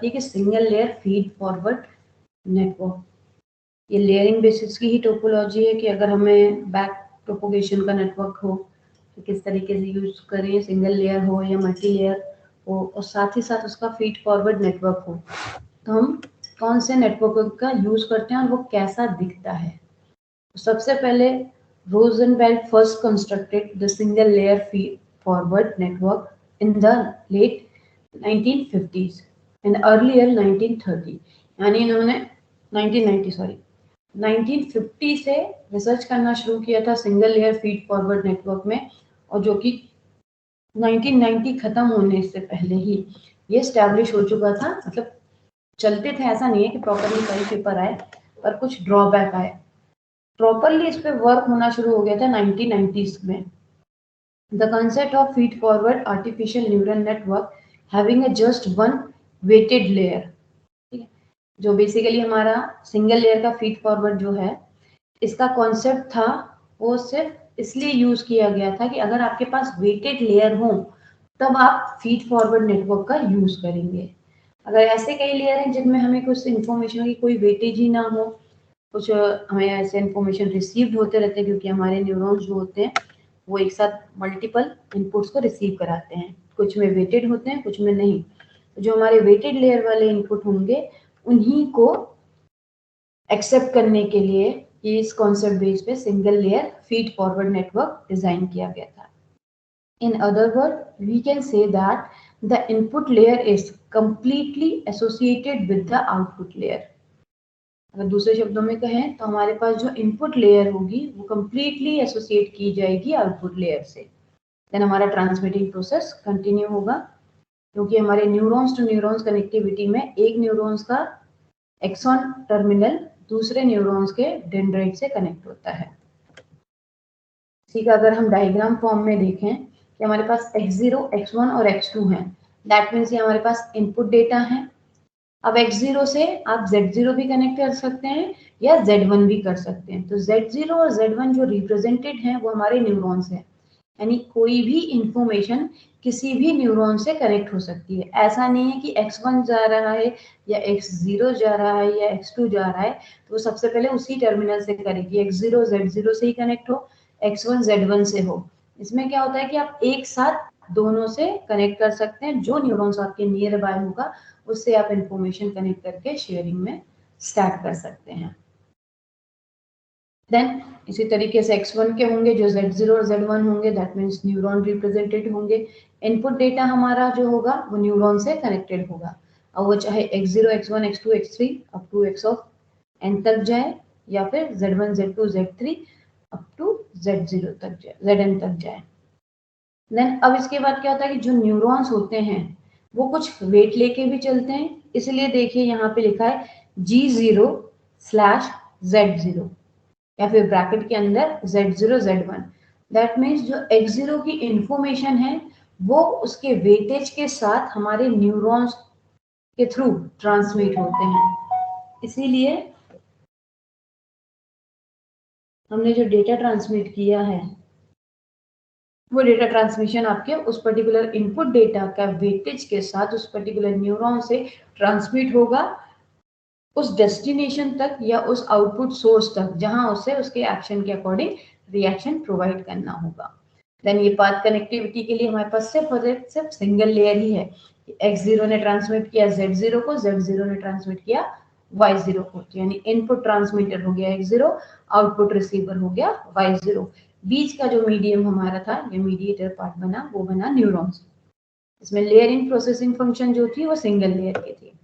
है कि single layer feed forward network. ये लेयरिंग बेसिस की ही टोपोलॉजी है कि अगर हमें बैक प्रोपोगेशन का नेटवर्क हो तो किस तरीके से यूज करें, सिंगल लेयर हो या मल्टी लेयर हो, और साथ ही साथ उसका फीड फॉरवर्ड नेटवर्क हो, तो हम कौन से नेटवर्क का यूज करते हैं और वो कैसा दिखता है। तो सबसे पहले Rosenblatt first constructed the single layer feed forward network in the late 1950s and earlier 1930, यानी इन्होंने 1950 से रिसर्च करना शुरू किया था single layer feed forward network में, और जो कि 1990 खत्म होने से पहले ही ये स्टैब्लिश हो चुका था। मतलब चलते थे, ऐसा नहीं है कि प्रॉपरली कई पेपर आए, पर कुछ ड्रॉबैक आए। प्रॉपरली इस पे वर्क होना शुरू हो गया था 1990s में। The concept of feed forward artificial neural network having a just one weighted layer, जो बेसिकली हमारा सिंगल लेयर का फीड फॉरवर्ड जो है, इसका कॉन्सेप्ट था वो सिर्फ इसलिए यूज किया गया था कि अगर आपके पास वेटेड लेयर हो तब आप फीड फॉरवर्ड नेटवर्क का यूज करेंगे। अगर ऐसे कई लेयर हैं जिनमें हमें कुछ इंफॉर्मेशन की कोई वेटेज ही ना हो, कुछ हमें ऐसे इंफॉर्मेशन रिसीव्ड होते रहते हैं, क्योंकि हमारे न्यूरॉन्स जो होते हैं वो एक साथ मल्टीपल इनपुट्स को रिसीव कराते हैं, कुछ में वेटेड होते हैं कुछ में नहीं। जो हमारे वेटेड लेयर वाले इनपुट होंगे उन्हीं को एक्सेप्ट करने के लिए ये इस कॉन्सेप्ट बेस पे single layer feed forward network design किया गया था। In other word we can say that the input layer is completely associated with the output layer. अगर दूसरे शब्दों में कहें तो हमारे पास जो इनपुट लेयर होगी वो कंप्लीटली एसोसिएट की जाएगी आउटपुट लेयर से। देन हमारा ट्रांसमिटिंग प्रोसेस कंटिन्यू होगा, क्योंकि हमारे न्यूरॉन्स टू न्यूरॉन्स कनेक्टिविटी में एक न्यूरॉन्स का एक्सॉन टर्मिनल दूसरे न्यूरॉन्स के डेंड्राइट से कनेक्ट होता है। इसी का अगर हम डायग्राम फॉर्म में देखें कि हमारे पास x0, x1 और x2 हैं, दैट मीन्स ये हमारे पास इनपुट डेटा है। अब x0 से आप z0 भी कनेक्ट कर सकते हैं या z1 भी कर सकते हैं। तो z0 और z1 जो रिप्रेजेंटेड हैं वो हमारे न्यूरॉन्स हैं, यानी कोई भी इंफॉर्मेशन किसी भी न्यूरॉन से कनेक्ट हो सकती है। ऐसा नहीं है कि x1 जा रहा है या x0 जा रहा है या x2 जा रहा है तो वो सबसे पहले उसी टर्मिनल से करेगी, x0 z0 से ही कनेक्ट हो, x1 z1 से हो। इसमें क्या होता है कि आप एक साथ दोनों से कनेक्ट कर सकते हैं, जो न्यूरॉन्स आपके नियर बाय होगा उससे आप इंफॉर्मेशन कनेक्ट करके शेयरिंग में स्टार्ट कर सकते हैं। देन इसी तरीके से x1 के होंगे जो z0 और z1 होंगे, दैट मीन्स न्यूरॉन रिप्रेजेंटेड होंगे। इनपुट डेटा हमारा जो होगा वो न्यूरॉन से कनेक्टेड होगा, और वो चाहे x0, x1, x2, x3 up to x of n तक जाए, या फिर z1, z2, z3 up to z0 तक जाए, zn तक जाए। देन अब इसके बाद क्या होता है कि जो न्यूरॉन्स होते हैं वो कुछ वेट लेके भी चलते हैं, इसलिए देखिए यहाँ पे लिखा है G0/Z0 या फिर ब्रैकेट के अंदर Z0 Z1। दैट मीन्स जो x0 की इंफॉर्मेशन है वो उसके वेटेज के साथ हमारे न्यूरॉन्स के थ्रू ट्रांसमिट होते हैं। इसीलिए हमने जो डेटा ट्रांसमिट किया है वो डेटा ट्रांसमिशन आपके उस पर्टिकुलर इनपुट डेटा का वेटेज के साथ उस पर्टिकुलर न्यूरॉन से ट्रांसमिट होगा उस डेस्टिनेशन तक या उस आउटपुट सोर्स तक जहां उसे उसके एक्शन के अकॉर्डिंग रिएक्शन प्रोवाइड करना होगा। देन ये पाथ कनेक्टिविटी के लिए हमारे पास सिर्फ सिंगल लेयर ही है। x0 ने ट्रांसमिट किया z0 को, z0 ने ट्रांसमिट किया y0 को, यानी इनपुट ट्रांसमीटर हो गया x0, आउटपुट रिसीवर हो गया y0। बीच का जो मीडियम हमारा था या मीडिएटर पार्ट बना वो बना न्यूरॉन्स। इसमें लेयरिंग प्रोसेसिंग फंक्शन जो थी वो सिंगल लेयर की थी।